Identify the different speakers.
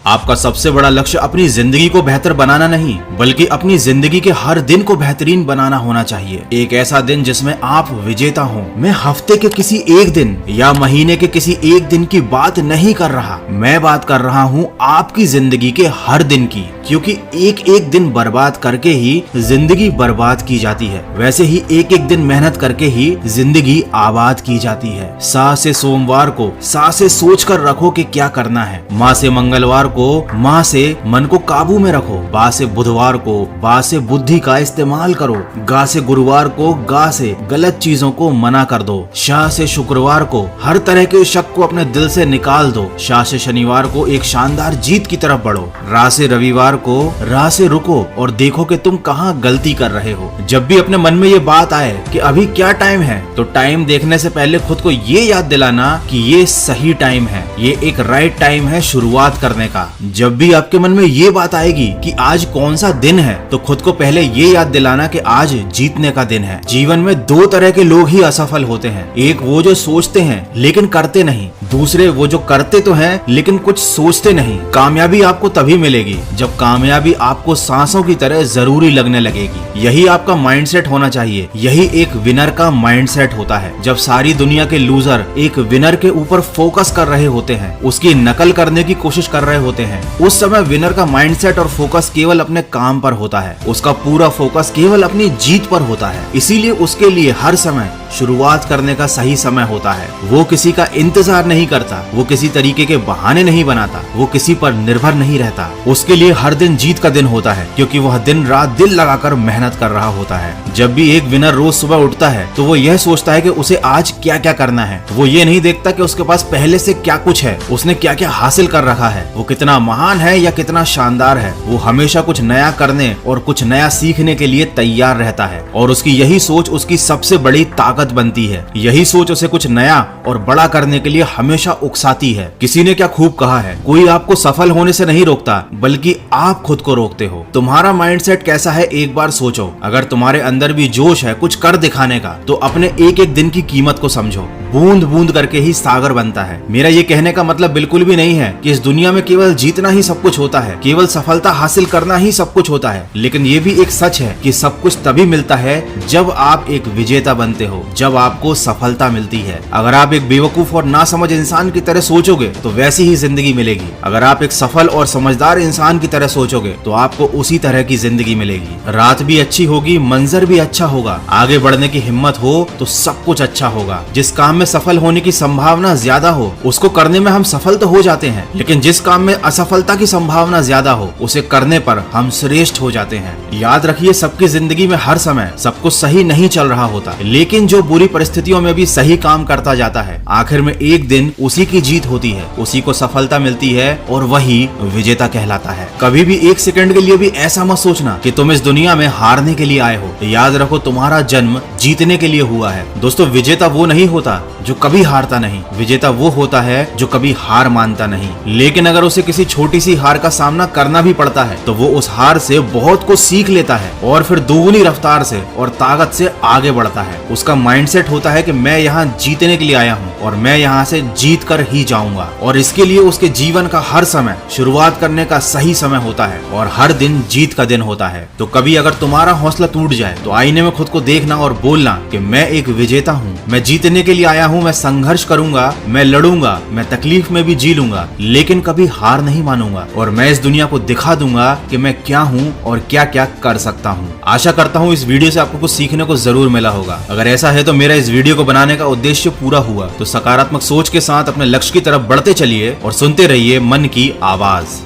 Speaker 1: आपका सबसे बड़ा लक्ष्य अपनी जिंदगी को बेहतर बनाना नहीं, बल्कि अपनी जिंदगी के हर दिन को बेहतरीन बनाना होना चाहिए। एक ऐसा दिन जिसमें आप विजेता हो। मैं हफ्ते के किसी एक दिन या महीने के किसी एक दिन की बात नहीं कर रहा, मैं बात कर रहा हूँ आपकी जिंदगी के हर दिन की, क्योंकि एक एक दिन बर्बाद करके ही जिंदगी बर्बाद की जाती है, वैसे ही एक एक दिन मेहनत करके ही जिंदगी आबाद की जाती है। सा से सोमवार को सा से सोच कर रखो कि क्या करना है। माँ से मंगलवार को माँ से मन को काबू में रखो। बा से बुधवार को बा से बुद्धि का इस्तेमाल करो। गा से गुरुवार को गा से गलत चीजों को मना कर दो। शाह से शुक्रवार को हर तरह के शक को अपने दिल से निकाल दो। शाह से शनिवार को एक शानदार जीत की तरफ बढ़ो। रा से रविवार को राह से रुको और देखो कि तुम कहाँ गलती कर रहे हो। जब भी अपने मन में ये बात आए कि अभी क्या टाइम है, तो टाइम देखने से पहले खुद को ये याद दिलाना कि ये सही टाइम है, ये एक राइट टाइम है शुरुआत करने का। जब भी आपके मन में ये बात आएगी कि आज कौन सा दिन है, तो खुद को पहले ये याद दिलाना कि आज जीतने का दिन है। जीवन में दो तरह के लोग ही असफल होते हैं, एक वो जो सोचते हैं लेकिन करते नहीं, दूसरे वो जो करते तो हैं लेकिन कुछ सोचते नहीं। कामयाबी आपको तभी मिलेगी जब कामयाबी आपको सांसों की तरह जरूरी लगने लगेगी। यही आपका माइंडसेट होना चाहिए, यही एक विनर का माइंडसेट होता है। जब सारी दुनिया के लूजर एक विनर के ऊपर फोकस कर रहे होते हैं, उसकी नकल करने की कोशिश कर रहे होते हैं, उस समय विनर का माइंडसेट और फोकस केवल अपने काम पर होता है, उसका पूरा फोकस केवल अपनी जीत पर होता है। इसीलिए उसके लिए हर समय शुरुआत करने का सही समय होता है। वो किसी का इंतजार नहीं करता, वो किसी तरीके के बहाने नहीं बनाता, वो किसी पर निर्भर नहीं रहता। उसके लिए हर दिन जीत का दिन होता है, क्योंकि वह दिन रात दिल लगाकर मेहनत कर रहा होता है। जब भी एक विनर रोज सुबह उठता है तो वो यह सोचता है कि उसे आज क्या क्या करना है। वो ये नहीं देखता कि उसके पास पहले से क्या कुछ है, उसने क्या क्या हासिल कर रखा है, वो कितना महान है या कितना शानदार है। वो हमेशा कुछ नया करने और कुछ नया सीखने के लिए तैयार रहता है, और उसकी यही सोच उसकी सबसे बड़ी ताकत बनती है। यही सोच उसे कुछ नया और बड़ा करने के लिए हमेशा उकसाती है। किसी ने क्या खूब कहा है, कोई आपको सफल होने से नहीं रोकता, बल्कि आप खुद को रोकते हो। तुम्हारा माइंडसेट कैसा है एक बार सोचो। अगर तुम्हारे अंदर भी जोश है कुछ कर दिखाने का, तो अपने एक एक दिन की कीमत को समझो। बूंद बूंद करके ही सागर बनता है। मेरा ये कहने का मतलब बिल्कुल भी नहीं है कि इस दुनिया में केवल जीतना ही सब कुछ होता है, केवल सफलता हासिल करना ही सब कुछ होता है। लेकिन ये भी एक सच है कि सब कुछ तभी मिलता है जब आप एक विजेता बनते हो, जब आपको सफलता मिलती है। अगर आप एक बेवकूफ और नासमझ इंसान की तरह सोचोगे तो वैसी ही जिंदगी मिलेगी। अगर आप एक सफल और समझदार इंसान की तरह सोचोगे तो आपको उसी तरह की जिंदगी मिलेगी। रात भी अच्छी होगी, मंजर भी अच्छा होगा, आगे बढ़ने की हिम्मत हो तो सब कुछ अच्छा होगा। जिस काम में सफल होने की संभावना ज्यादा हो, उसको करने में हम सफल तो हो जाते हैं, लेकिन जिस काम में असफलता की संभावना ज्यादा हो, उसे करने पर हम श्रेष्ठ हो जाते हैं। याद रखिए, सबकी जिंदगी में हर समय सब कुछ सही नहीं चल रहा होता, लेकिन जो बुरी परिस्थितियों में भी सही काम करता जाता है, आखिर में एक दिन उसी की जीत होती है, उसी को सफलता मिलती है और वही विजेता कहलाता है। कभी भी एक सेकंड के लिए भी ऐसा मत सोचना कि तुम इस दुनिया में हारने के लिए आए हो। याद रखो, तुम्हारा जन्म जीतने के लिए हुआ है। दोस्तों, विजेता वो नहीं होता जो कभी हारता नहीं, विजेता वो होता है जो कभी हार मानता नहीं। लेकिन अगर उसे किसी छोटी सी हार का सामना करना भी पड़ता है, तो वो उस हार से बहुत कुछ सीख लेता है और फिर दोगुनी रफ्तार से और ताकत से आगे बढ़ता है। उसका माइंडसेट होता है कि मैं यहाँ जीतने के लिए आया हूँ और मैं यहाँ से जीत कर ही जाऊंगा, और इसके लिए उसके जीवन का हर समय शुरुआत करने का सही समय होता है और हर दिन जीत का दिन होता है। तो कभी अगर तुम्हारा हौसला टूट जाए तो आईने में खुद को देखना और बोलना कि मैं एक विजेता हूँ, मैं जीतने के लिए आया हूँ, मैं संघर्ष करूंगा, मैं लड़ूंगा, मैं तकलीफ में भी जी लूंगा, लेकिन कभी हार नहीं मानूंगा, और मैं इस दुनिया को दिखा दूंगा कि मैं क्या हूँ और क्या क्या कर सकता हूँ। आशा करता हूँ इस वीडियो से आपको कुछ सीखने को जरूर मिला होगा। अगर ऐसा है तो मेरा इस वीडियो को बनाने का उद्देश्य पूरा हुआ। तो सकारात्मक सोच के साथ अपने लक्ष्य की तरफ बढ़ते चलिए और सुनते रहिए मन की आवाज।